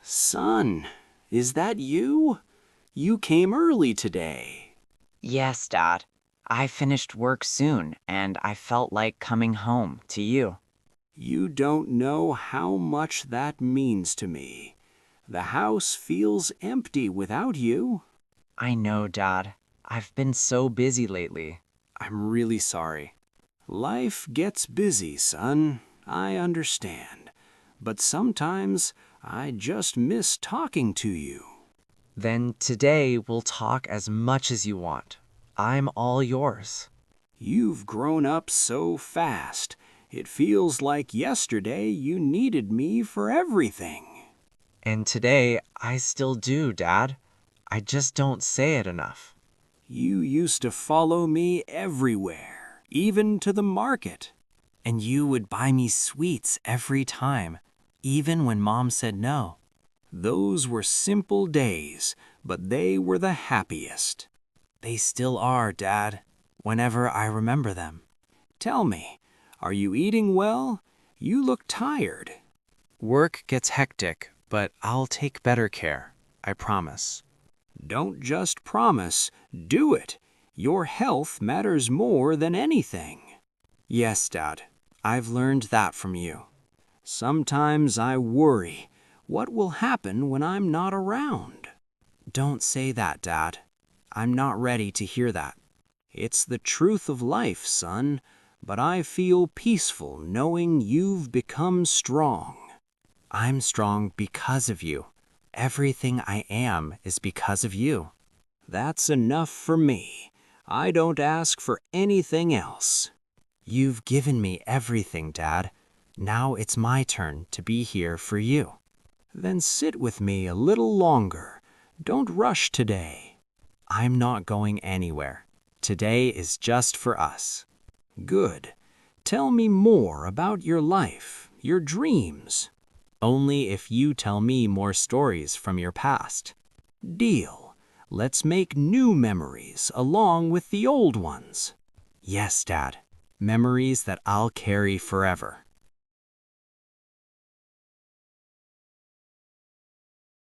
Son, is that you? You came early today. Yes, Dad. I finished work soon, and I felt like coming home to you. You don't know how much that means to me. The house feels empty without you. I know, Dad. I've been so busy lately. I'm really sorry. Life gets busy, son. I understand. But sometimes I just miss talking to you. Then today we'll talk as much as you want. I'm all yours. You've grown up so fast. It feels like yesterday you needed me for everything. And today I still do, Dad. I just don't say it enough. You used to follow me everywhere, even to the market. And you would buy me sweets every time, even when Mom said no. Those were simple days, but they were the happiest. They still are, Dad, whenever I remember them. Tell me, are you eating well? You look tired. Work gets hectic, but I'll take better care, I promise. Don't just promise, do it. Your health matters more than anything. Yes, Dad, I've learned that from you. Sometimes I worry, what will happen when I'm not around? Don't say that, Dad. I'm not ready to hear that. It's the truth of life, son, but I feel peaceful knowing you've become strong. I'm strong because of you. Everything I am is because of you. That's enough for me. I don't ask for anything else. You've given me everything, Dad. Now it's my turn to be here for you. Then sit with me a little longer. Don't rush today. I'm not going anywhere. Today is just for us. Good. Tell me more about your life, your dreams. Only if you tell me more stories from your past. Deal. Let's make new memories along with the old ones. Yes, Dad. Memories that I'll carry forever.